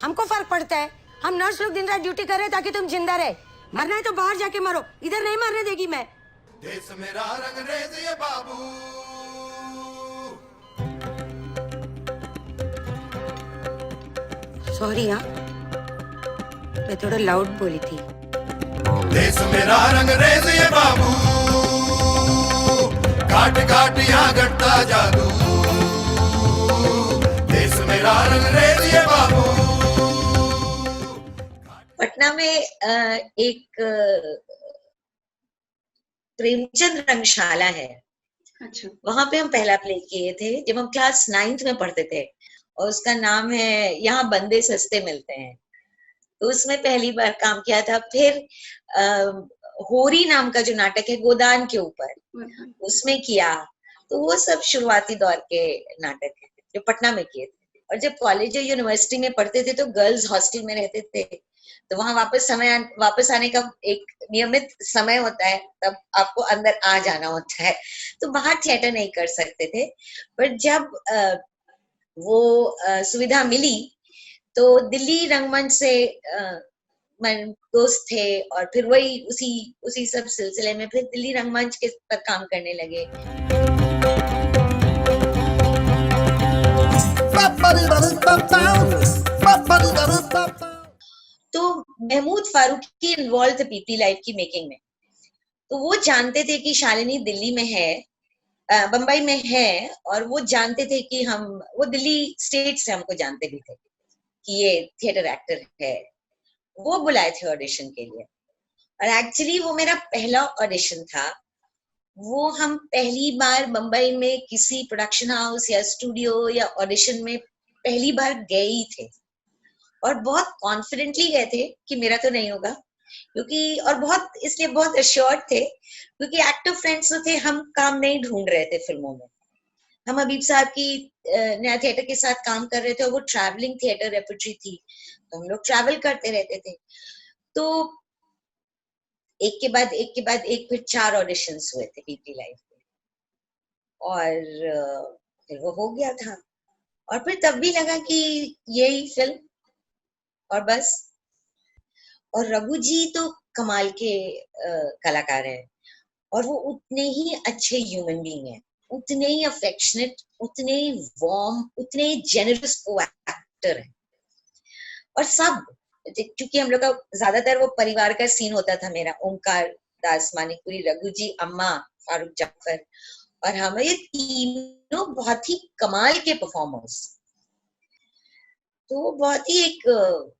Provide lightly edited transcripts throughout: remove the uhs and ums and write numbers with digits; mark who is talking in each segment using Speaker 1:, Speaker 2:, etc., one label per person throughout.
Speaker 1: हमको फर्क पड़ता है। हम नर्स लोग दिन रात ड्यूटी कर रहे हैं ताकि तुम जिंदा रहे। मरना है तो बाहर जाके मरो, इधर नहीं मरने देगी मैं।
Speaker 2: देश मेरा रंगरेज ये बाबू।
Speaker 1: सॉरी हाँ, मैं थोड़ा लाउड बोली थी।
Speaker 2: देश मेरा रंगरेज ये बाबू, काट काट यहाँ घटता जादू। देश मेरा रंगरेज ये बाबू।
Speaker 3: पटना में एक प्रेमचंद रंगशाला है।
Speaker 4: अच्छा।
Speaker 3: वहां पे हम पहला प्ले किए थे जब हम क्लास 9th में पढ़ते थे, और उसका नाम है यहाँ बंदे सस्ते मिलते हैं। तो उसमें पहली बार काम किया था। फिर होरी नाम का जो नाटक है गोदान के ऊपर, उसमें किया। तो वो सब शुरुआती दौर के नाटक है जो पटना में किए थे। और जब कॉलेज या यूनिवर्सिटी में पढ़ते थे तो गर्ल्स हॉस्टल में रहते थे, तो वहां वापस आने का एक नियमित समय होता है, तब आपको अंदर आ जाना होता है। तो बाहर थिएटर नहीं कर सकते थे। पर जब वो सुविधा मिली तो दिल्ली रंगमंच से दोस्त थे, और फिर वही उसी सब सिलसिले में फिर दिल्ली रंगमंच के पर काम करने लगे। तो महमूद फारूकी इन्वॉल्व थे पीपी लाइव की मेकिंग में। तो वो जानते थे कि शालिनी दिल्ली में है, बम्बई में है, और वो जानते थे कि वो दिल्ली स्टेट से हमको जानते भी थे कि ये थिएटर एक्टर है। वो बुलाए थे ऑडिशन के लिए, और एक्चुअली वो मेरा पहला ऑडिशन था। वो हम पहली बार बम्बई में किसी प्रोडक्शन हाउस या स्टूडियो या ऑडिशन में पहली बार गए ही थे, और बहुत कॉन्फिडेंटली गए थे कि मेरा तो नहीं होगा, क्योंकि और इसलिए बहुत अश्योर्ड थे, क्योंकि एक्टर फ्रेंड्स तो थे, हम काम नहीं ढूंढ रहे थे फिल्मों में। हम हबीब साहब की नया थिएटर के साथ काम कर रहे थे, और वो ट्रैवलिंग थिएटर रेपर्टरी थी, तो हम लोग ट्रैवल करते रहते थे। तो एक के बाद एक फिर 4 ऑडिशंस हुए थे पीपी लाइव में, और फिर वो हो गया था। और फिर तब भी लगा कि यही फिल्म, और बस। और रघु जी तो कमाल के कलाकार हैं, और वो उतने ही अच्छे ह्यूमन बीइंग हैं, उतने ही अफेक्शनेट, उतने ही वार्म, उतने ही जेनरस को एक्टर हैं। और सब, क्योंकि हम लोग का ज्यादातर वो परिवार का सीन होता था मेरा, ओमकार दास मानिकपुरी, रघु जी, अम्मा, फारूक जाफर, और हम ये तीनों बहुत ही कमाल के परफॉर्मर्स। तो बहुत ही एक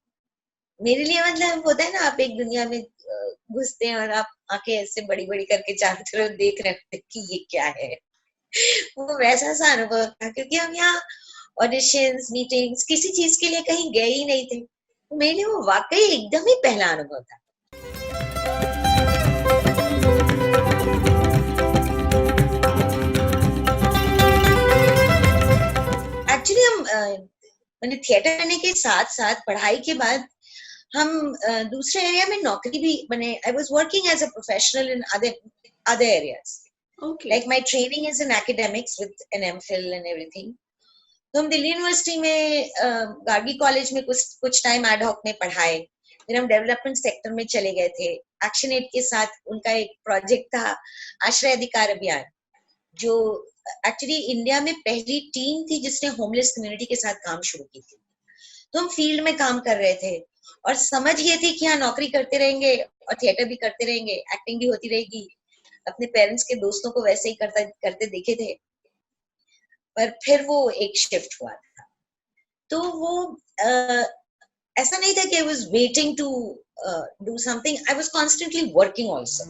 Speaker 3: मेरे लिए मतलब होता है ना, आप एक दुनिया में घुसते हैं और आप आंखें ऐसे बड़ी बड़ी करके चारों तरफ देख रहे होते कि ये क्या है। वो वैसा सा अनुभव था, क्योंकि हम यहाँ ऑडिशंस, मीटिंग्स, किसी चीज के लिए कहीं गए ही नहीं थे। तो मेरे लिए वो वाकई एकदम ही पहला अनुभव था। एक्चुअली हम मैंने थिएटर करने के साथ साथ पढ़ाई के बाद हम दूसरे एरिया में नौकरी भी बने। I was working as a professional in other areas.
Speaker 4: Okay.
Speaker 3: Like my training is in academics with an MPhil and everything. तो हम दिल्ली यूनिवर्सिटी में गार्गी कॉलेज में कुछ टाइम एड हॉक में पढ़ाए। फिर हम डेवलपमेंट सेक्टर में चले गए थे। एक्शन एड के साथ उनका एक प्रोजेक्ट था आश्रय अधिकार अभियान, जो एक्चुअली इंडिया में पहली टीम थी जिसने होमलेस कम्युनिटी के साथ काम शुरू की थी। तो हम फील्ड में काम कर रहे थे, और समझ ये थी कि हाँ नौकरी करते रहेंगे और थिएटर भी करते रहेंगे, एक्टिंग भी होती रहेगी। अपने पेरेंट्स के दोस्तों को वैसे ही करते देखे थे। पर फिर वो एक शिफ्ट हुआ था। तो वो ऐसा नहीं था कि I was waiting to do something, I was constantly working also.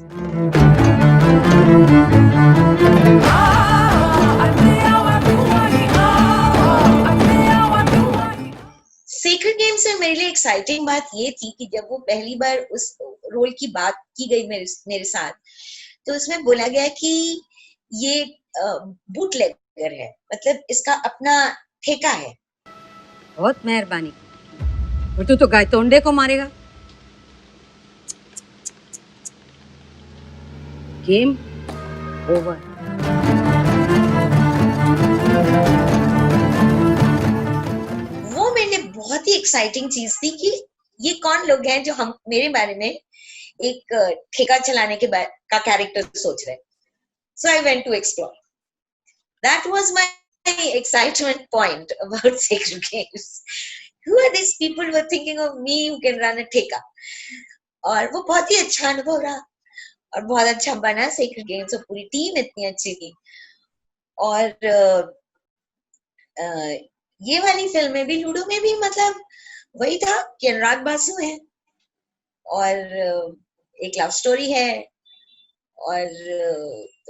Speaker 3: Sacred Games में मेरे लिए एक्साइटिंग बात ये थी कि जब वो पहली बार उस रोल की बात की गई मेरे साथ, तो उसमें बोला गया कि ये बूटलेगर है, मतलब इसका अपना ठेका है।
Speaker 1: बहुत मेहरबानी। और तू तो गायतोंडे को मारेगा। Game over.
Speaker 3: वो मैंने बहुत बहुत ही एक्साइटिंग चीज थी कि ये कौन लोग हैं जो हम मेरे बारे में एक ठेका चलाने के का कैरेक्टर सोच रहे हैं. So I went to explore. That was my excitement point about Sacred Games. Who are these people who are thinking of me who can run a ठेका? और वो बहुत ही अच्छा अनुभव रहा और बहुत अच्छा बना Sacred Games और पूरी टीम इतनी अच्छी थी. और ये वाली फिल्म में भी, लूडो में भी मतलब वही था कि अनुराग बासु है और एक लव स्टोरी है और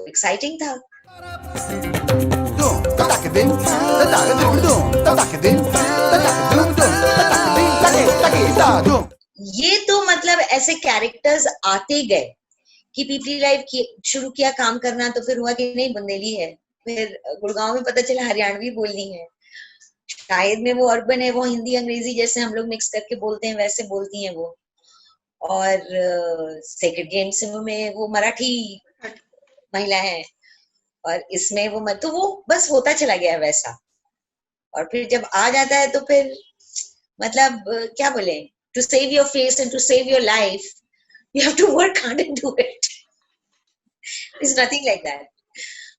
Speaker 3: एक्साइटिंग था. ये तो मतलब ऐसे कैरेक्टर्स आते गए कि पीपली लाइव शुरू किया काम करना, तो फिर हुआ कि नहीं बुंदेली है, फिर गुड़गांव में पता चला हरियाणवी बोलनी है, शायद में वो अर्बन है, वो हिंदी अंग्रेजी जैसे हम लोग मिक्स करके बोलते हैं वैसे बोलती हैं वो, और सेक्रेड गेम्स में वो मराठी महिला है और इसमें वो तो वो बस होता चला गया वैसा. और फिर जब आ जाता है तो फिर मतलब क्या बोले, to save your face and to save your life you have to work hard and do it. It's nothing like that.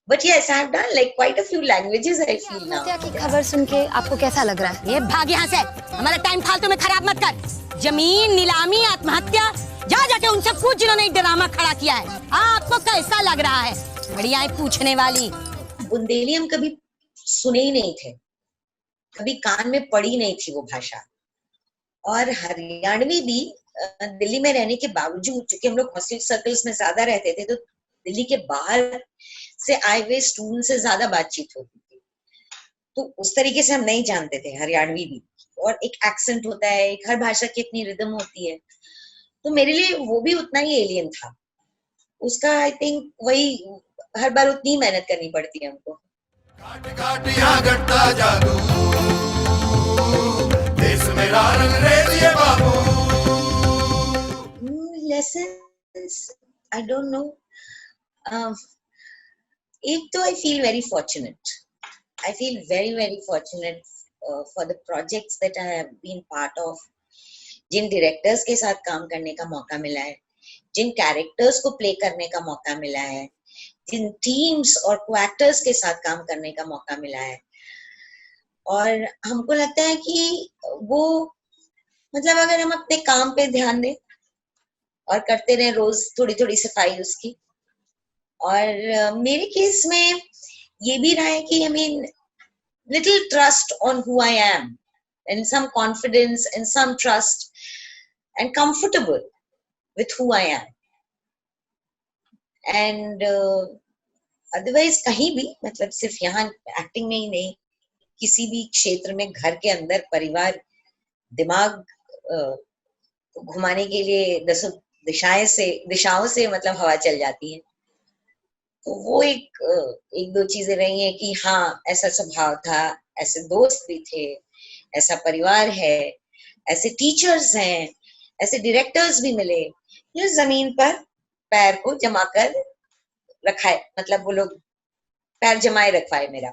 Speaker 3: But yes, I have done like quite a few languages, I feel now.
Speaker 4: आत्महत्या की खबर सुन के आपको कैसा लग रहा है?
Speaker 1: ये भाग यहाँ से, हमारा टाइम फालतू में खराब मत कर. जमीन नीलामी, आत्महत्या, जा जाके उनसे पूछ जिन्होंने एक ड्रामा खड़ा किया है. आपको कैसा लग रहा है? बढ़िया है पूछने वाली.
Speaker 3: बुंदेली हम कभी सुने ही नहीं थे, कभी कान में पड़ी नहीं थी वो भाषा. और हरियाणवी भी दिल्ली में रहने के बावजूद, क्योंकि हम लोग हॉस्टल सर्कल्स में ज्यादा रहते थे, तो दिल्ली के बाहर से आए हुए स्टूडेंट से ज्यादा बातचीत होती थी, तो उस तरीके से हम नहीं जानते थे हरियाणवी भी. और एक एक्सेंट होता है, एक हर भाषा की अपनी रिदम होती है, तो मेरे लिए वो भी उतना ही एलियन था. उसका आई थिंक वही हर बार उतनी मेहनत करनी पड़ती है हमको.
Speaker 2: काट काट यहाँ घटता जादू, देश मेरा रंग रेजिए बाबू.
Speaker 3: Lessons, I don't know. एक तो I feel very fortunate. I feel very very fortunate for the projects that I have been part of. जिन डायरेक्टर्स के साथ काम करने का मौका मिला है, जिन कैरेक्टर्स को प्ले करने का मौका मिला है, जिन टीम्स और को-एक्टर्स के साथ काम करने का मौका मिला है, और हमको लगता है कि वो मतलब अगर हम अपने काम पे ध्यान दें और करते रहे रोज थोड़ी थोड़ी सफाई उसकी. और मेरे केस में ये भी रहा है कि I mean little trust on who I am and some confidence and some trust and comfortable with who I am. And otherwise कहीं भी, मतलब सिर्फ यहाँ एक्टिंग में ही नहीं, किसी भी क्षेत्र में घर के अंदर परिवार दिमाग घुमाने के लिए दिशाओं से मतलब हवा चल जाती है. तो वो एक दो चीजें रही हैं कि हाँ ऐसा स्वभाव था, ऐसे दोस्त भी थे, ऐसा परिवार है, ऐसे टीचर्स हैं, ऐसे डायरेक्टर्स भी मिले जो जमीन पर पैर को जमा कर रखा है, मतलब वो लोग पैर जमाए रखवाए मेरा.